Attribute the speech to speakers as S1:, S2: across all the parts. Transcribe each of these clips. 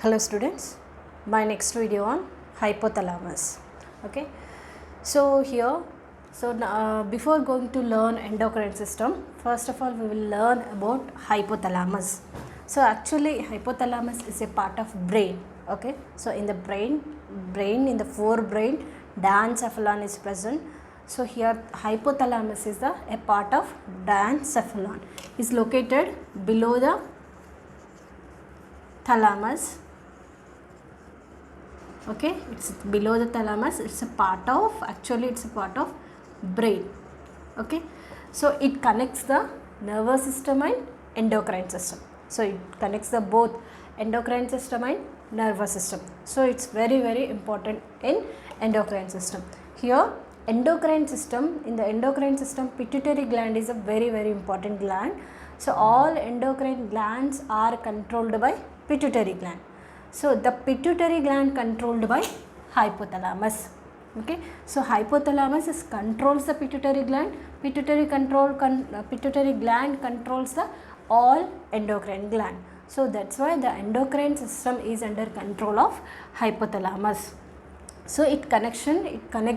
S1: Hello students, my next video on hypothalamus. Okay, so here, before going to learn endocrine system, first of all we will learn about hypothalamus. So actually hypothalamus is a part of brain. Okay, so in the brain in the forebrain, diencephalon is present. So here hypothalamus is a part of diencephalon. Is located below the thalamus. Okay, it's below the thalamus. It's a part of brain. Okay, so it connects the nervous system and endocrine system. So it connects the both endocrine system and nervous system. So it's very important in endocrine system. Here endocrine system, in the endocrine system, pituitary gland is a very important gland. So all endocrine glands are controlled by pituitary gland. So the pituitary gland controlled by hypothalamus. Okay, so hypothalamus controls the pituitary gland. Pituitary gland controls the all endocrine gland. So that's why the endocrine system is under control of hypothalamus. So it connects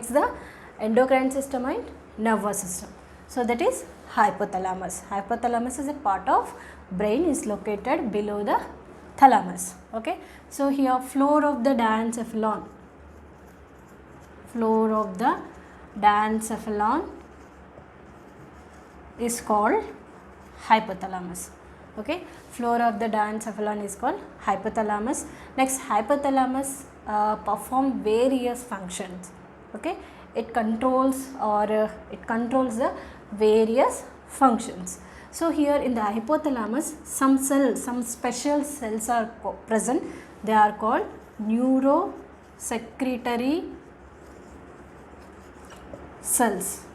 S1: the endocrine system and nervous system. So that is hypothalamus. Hypothalamus is a part of brain, is located below the thalamus. Okay, so here floor of the diencephalon is called hypothalamus. Okay, floor of the diencephalon is called hypothalamus. Next, hypothalamus perform various functions. Okay, it controls the various functions. So here in the hypothalamus, some special cells are present. They are called neurosecretory cells.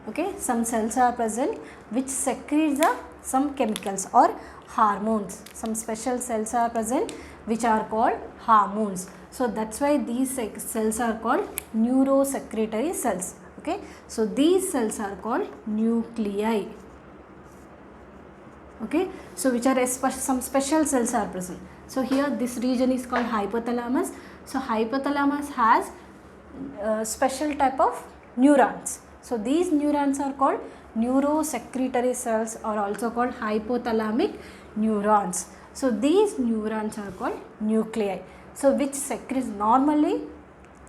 S1: Okay, some cells are present which secrete some chemicals or hormones. Some special cells are present which are called hormones. So that's why these cells are called neurosecretory cells. Okay, so these cells are called nuclei. Okay, so which are some special cells are present. So here this region is called hypothalamus. So hypothalamus has special type of neurons. So these neurons are called neurosecretory cells, or also called hypothalamic neurons. So these neurons are called nuclei. So which secretes, normally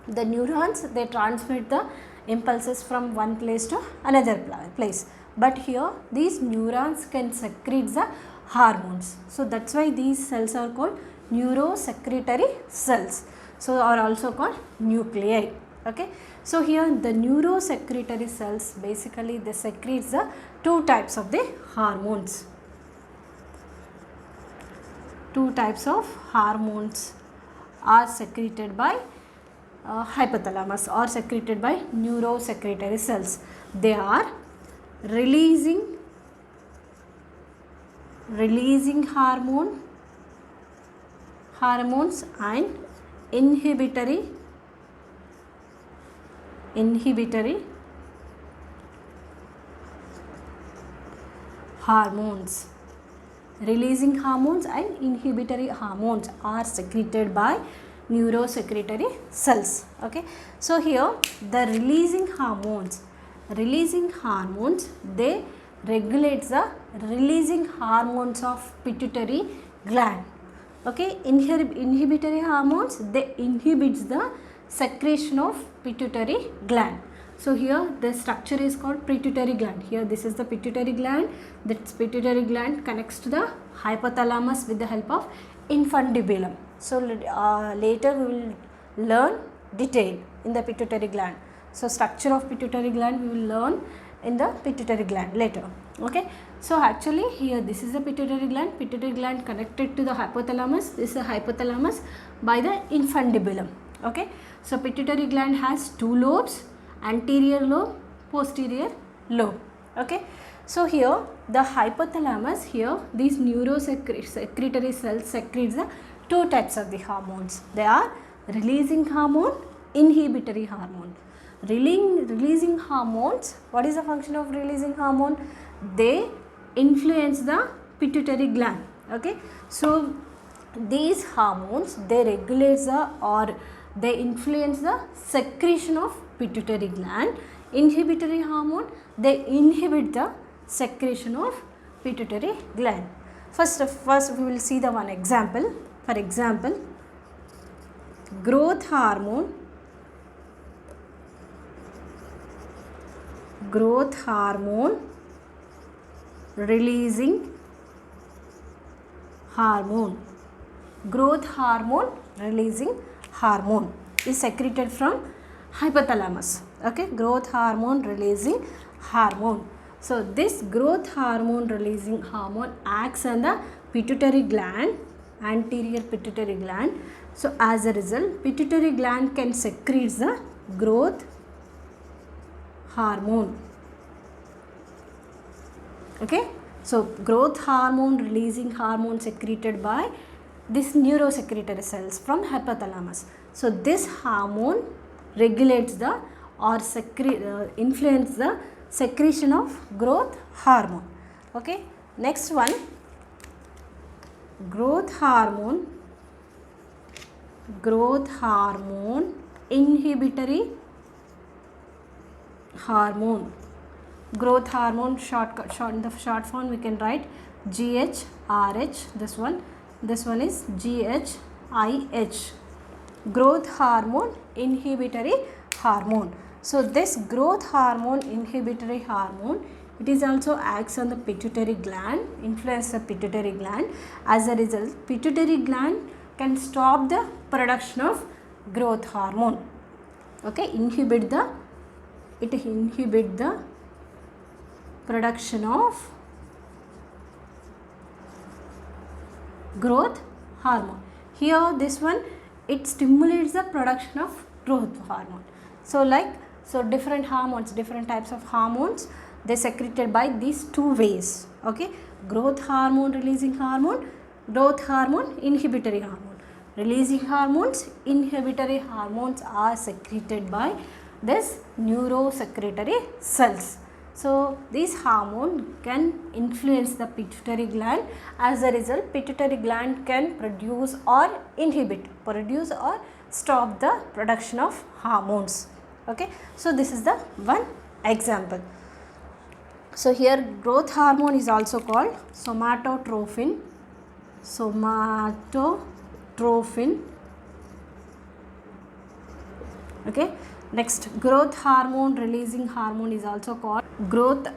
S1: the neurons, they transmit the impulses from one place to another place. But here these neurons can secrete the hormones. So that's why these cells are called neurosecretory cells. So are also called nuclei. Okay, so here the neurosecretory cells, basically they secrete the two types of the hormones. Two types of hormones are secreted by hypothalamus, or secreted by neurosecretory cells. They are releasing hormones and inhibitory hormones. Releasing hormones and inhibitory hormones are secreted by neurosecretory cells. Okay, so here the releasing hormones, they regulate the releasing hormones of pituitary gland. Okay, inhibitory hormones, they inhibits the secretion of pituitary gland. So here the structure is called pituitary gland. Here this is the pituitary gland. That pituitary gland connects to the hypothalamus with the help of infundibulum. So later we will learn detail in the pituitary gland. So structure of pituitary gland we will learn in the pituitary gland later. Okay, so actually here this is the pituitary gland connected to the hypothalamus. This is the hypothalamus by the infundibulum. Okay, so pituitary gland has two lobes, anterior lobe, posterior lobe. Okay, so here the hypothalamus, here these neurosecretory cells secretes the two types of the hormones. They are releasing hormone, inhibitory hormone. Releasing hormones, what is the function of releasing hormone? They influence the pituitary gland. Okay, so these hormones, they regulate the or they influence the secretion of pituitary gland. Inhibitory hormone, they inhibit the secretion of pituitary gland. First we will see the one example. For example, growth hormone releasing hormone. Growth hormone releasing hormone is secreted from hypothalamus. Okay, growth hormone releasing hormone. So this growth hormone releasing hormone acts on the pituitary gland, anterior pituitary gland. So as a result, pituitary gland can secrete the growth hormone. Okay, so growth hormone releasing hormone secreted by this neurosecretory cells from hypothalamus. So this hormone regulates the or influence the secretion of growth hormone. Okay, next one, growth hormone inhibitory hormone. Growth hormone, the short form we can write GHRH. This one is GHIH. Growth hormone inhibitory hormone. So this growth hormone inhibitory hormone, it is also acts on the pituitary gland, influence the pituitary gland. As a result, pituitary gland can stop the production of growth hormone. Okay, inhibit the production of growth hormone. Here this one, it stimulates the production of growth hormone. So different hormones, different types of hormones, they secreted by these two ways. Okay, growth hormone releasing hormone, growth hormone inhibitory hormone. Releasing hormones, inhibitory hormones are secreted by this neurosecretory cells. So these hormone can influence the pituitary gland. As a result, pituitary gland can produce or stop the production of hormones. Okay, so this is the one example. So here growth hormone is also called somatotrophin. Okay, next, growth hormone releasing hormone is also called growth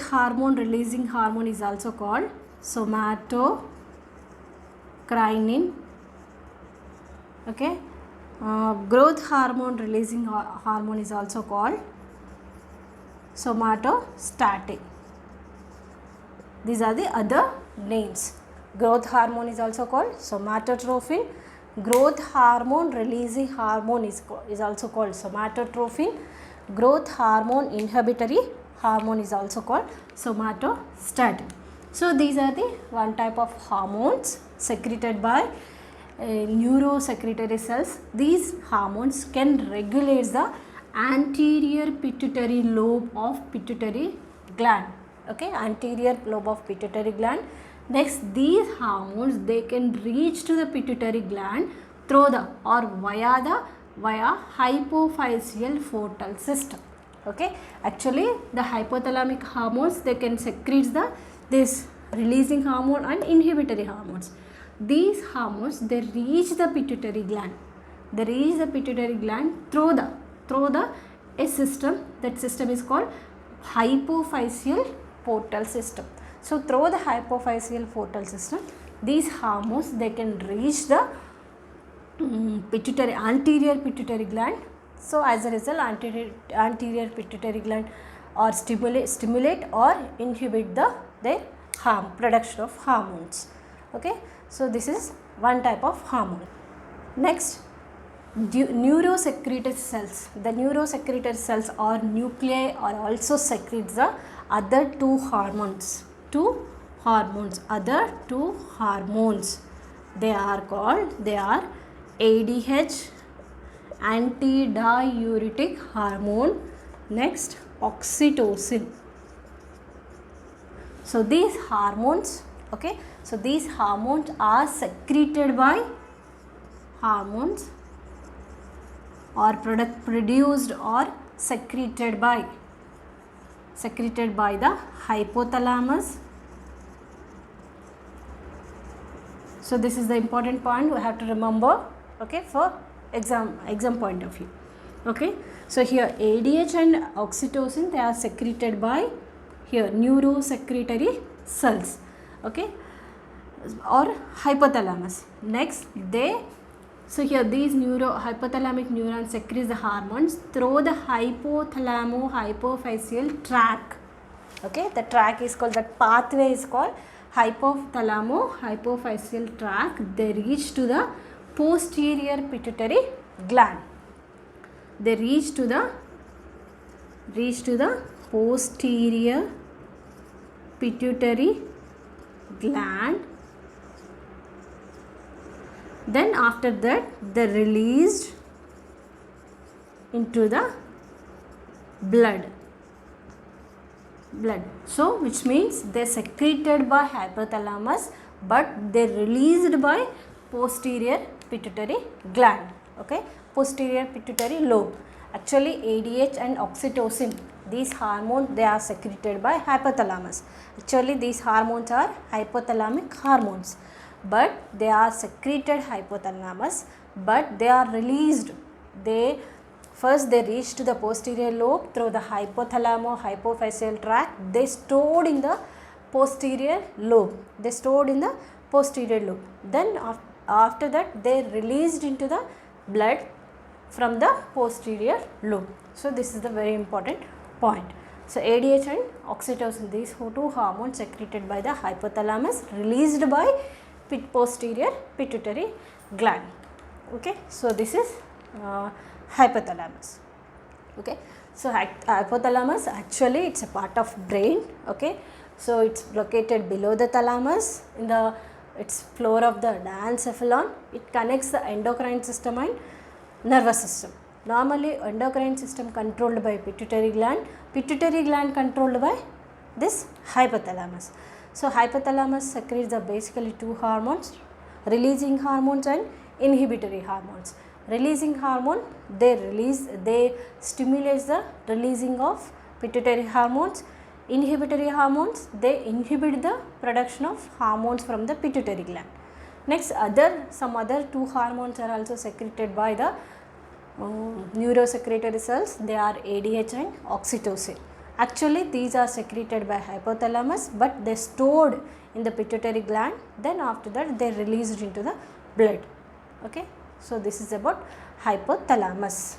S1: hormone releasing hormone is also called somatokinin. Okay, growth hormone releasing hormone is also called somatostatin. These are the other names. Growth hormone is also called somatotrophin. Growth hormone releasing hormone is also called somatotrophin. Growth hormone inhibitory hormone is also called somatostatin. So these are the one type of hormones secreted by neurosecretory cells. These hormones can regulate the anterior pituitary lobe of pituitary gland. Okay, anterior lobe of pituitary gland. Next, these hormones, they can reach to the pituitary gland through the or via hypophyseal portal system. Okay, actually the hypothalamic hormones, they can secrete this releasing hormone and inhibitory hormones. These hormones, they reach the pituitary gland. They reach the pituitary gland through a system. That system is called hypophyseal portal system. So through the hypophyseal portal system, these hormones, they can reach the anterior pituitary gland. So as a result, anterior pituitary gland or stimulate or inhibit their production of hormones. Okay, so this is one type of hormone. Next, neurosecretory cells. The neurosecretory cells or nuclei are also secrete the other two hormones. Other two hormones. They are ADH, antidiuretic hormone. Next, oxytocin. So these hormones Okay, so these hormones are secreted by hormones or produced or secreted by the hypothalamus. So this is the important point we have to remember, okay, for exam point of view. Okay, so here ADH and oxytocin, they are secreted by here neurosecretory cells, okay, or hypothalamus. Next so here these hypothalamic neurons secrete the hormones through the hypothalamo-hypophyseal tract. Okay, the track is called, that pathway is called hypothalamo-hypophyseal tract. They reach to the posterior pituitary gland. They reach to the posterior pituitary gland. Then after that they released into the blood. So which means they secreted by hypothalamus but they released by posterior pituitary gland. Okay, posterior pituitary lobe. Actually ADH and oxytocin, these hormones, they are secreted by hypothalamus. Actually these hormones are hypothalamic hormones, but they are secreted hypothalamus, but they are released. First they reach to the posterior lobe through the hypothalamo-hypophyseal tract. They stored in the posterior lobe. Then after that they released into the blood from the posterior lobe. So this is the very important point. So ADH and oxytocin, these two hormones secreted by the hypothalamus, released by posterior pituitary gland. Okay, so this is hypothalamus. Okay, so hypothalamus, actually it's a part of brain. Okay, so it's located below the thalamus in the its floor of the diencephalon. It connects the endocrine system and nervous system. Normally endocrine system controlled by pituitary gland controlled by this hypothalamus. So hypothalamus secretes the basically two hormones, releasing hormones and inhibitory hormones. Releasing hormone, they stimulate the releasing of pituitary hormones. Inhibitory hormones, they inhibit the production of hormones from the pituitary gland. Next, some other two hormones are also secreted by the neurosecretory cells. They are ADH and oxytocin. Actually these are secreted by hypothalamus, but they stored in the pituitary gland. Then after that they released into the blood. Okay, so this is about hypothalamus.